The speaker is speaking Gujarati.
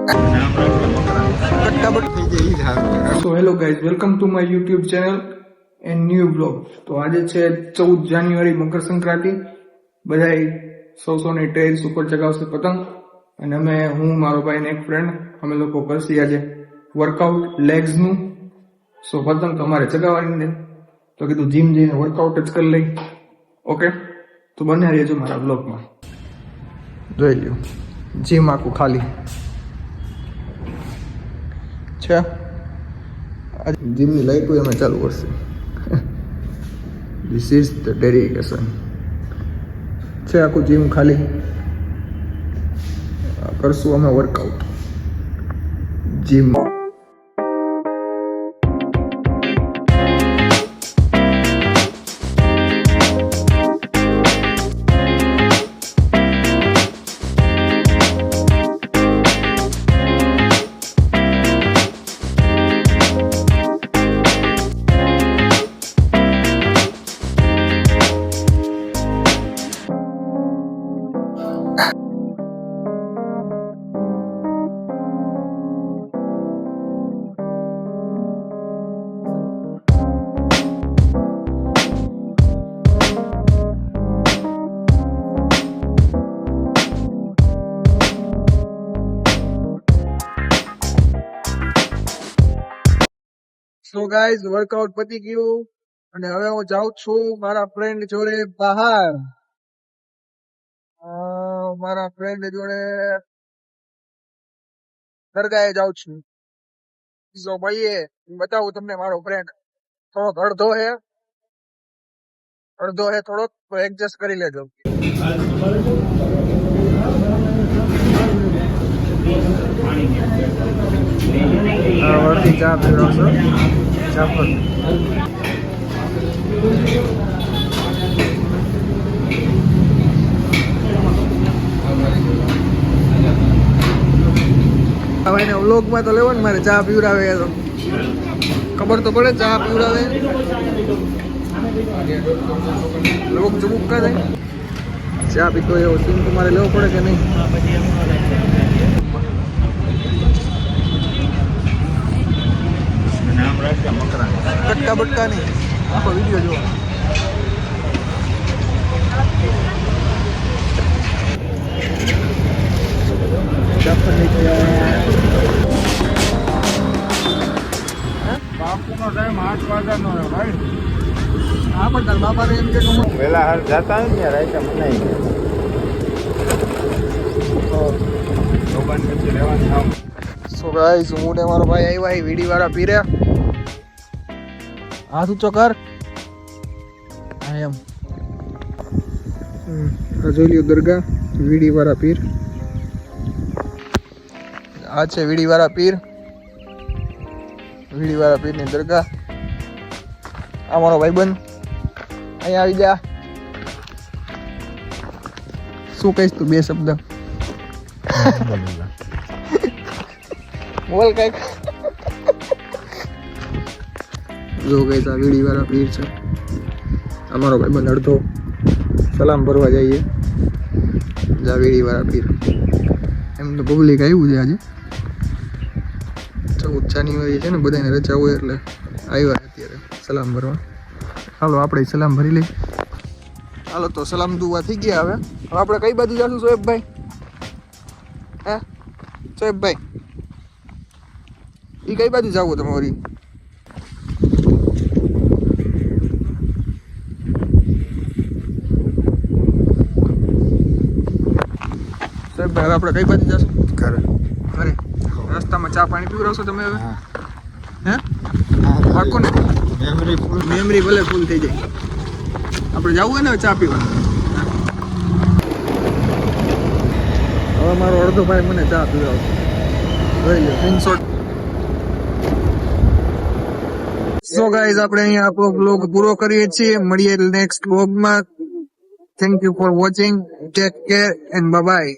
So hello guys, welcome to my YouTube channel and new vlog. તો આજે છે 14 જાન્યુઆરી મકર સંક્રાંતિ. બધાય સૌ ને ટેરેસ ઉપર ચગાવશે પતંગ અને હું મારો ભાઈ ને એક ફ્રેન્ડ અમે લોકો કરશી આજે વર્કઆઉટ લેગ્સ નું. સો પતંગ તો અમારે ચગાવવાની ને તો કીધું જીમ જઈને વર્કઆઉટ જ કરી લઈ. ઓકે, તો બન્યા રહેજો મારા બ્લોગમાં. જોઈ લ્યો જીમ આખું ખાલી છે. જીમની લાઈટો અમે ચાલુ કરશે. This is the dedication. છે આખું જીમ ખાલી. કરશું અમે workout gym. So guys, workout પતી ગયું અને હવે હું જાઉં છું મારા ફ્રેન્ડ જોડે બહાર. મારા ફ્રેન્ડ જોડે દરગાહે જાઉં છું. સો ભાઈ બતાવું તમને મારો ફ્રેન્ડ. થોડોક અડધો હે થોડોક, તો એડજસ્ટ કરી લેજો. વળતી ચા પીવડાવશો. ચા પર હવે એને વ્લોગમાં તો લેવો ને મારે. ચા પીવડાવે તો ખબર તો પડે. ચા પીવડાવે લોક ચુમુક કરે. ચા પીતો એવો સીન તમારે લેવો પડે કે નહીં? કટકા બટકા નહીં, આખો વિડીયો જોવો. બાપુનો ટાઈમ 8 વાગ્યાનો હોય ભાઈ. હા, પણ તાર બાપાને એમ કે વહેલા હાર જતા હોય ને રાઈતા મનાઈ પછી રહેવાનું આમ. સો ગાઈસ, હું ને મારો ભાઈ આવ્યા વીડી વાળા પીરે. હાથ ઊંચો કર. એમ જોઈ લ્યો દરગાહ વીડી વાળા પીર. આ છે વીડી વાળા પીર. વીડી વાળા પીર ની દરગાહ. આ મારો ભાઈબંધ અહીંયા આવી જા. શું કહીશ તું? બે શબ્દ બોલ કઈક. જો ગઈ આ વીડી વાળા પીર છે. અમારો ભાઈબંધ અડધો સલામ ભરવા જઈએ. જા વીડી વાળા પીર. એમ તો પબ્લિક આવ્યું છે આજે. 14 જાન્યુઆરી છે ને, બધાને રજા હોય એટલે આવ્યા અત્યારે સલામ ભરવા. હાલો આપણે સલામ ભરી લઈએ. હાલો તો સલામ દુવા થઈ ગયા. હવે આપણે કઈ બાજુ જશું સોએબભાઈ? હે સોએબભાઈ, એ કઈ બાજુ જવું તમારી? હવે આપણે કઈ બાજુ જશું? ઘરે. રસ્તામાં ચા પાણી પીવડાવશો તમે હવે? હે પાકો ને? મેમરી ભલે ફૂલ થઈ જાય. આપણે જવું હોય ને ચા પીવા. હવે મારો અડધો ભાઈ મને ચા પીવડાવશે. જોઈ લો સ્ક્રીનશોટ. સો ગાઈઝ, આપણે અહીંયા આપણો બ્લોગ પૂરો કરીએ છીએ. મળીએ નેક્સ્ટ બ્લોગમાં. Thank you for watching. Take care and bye bye.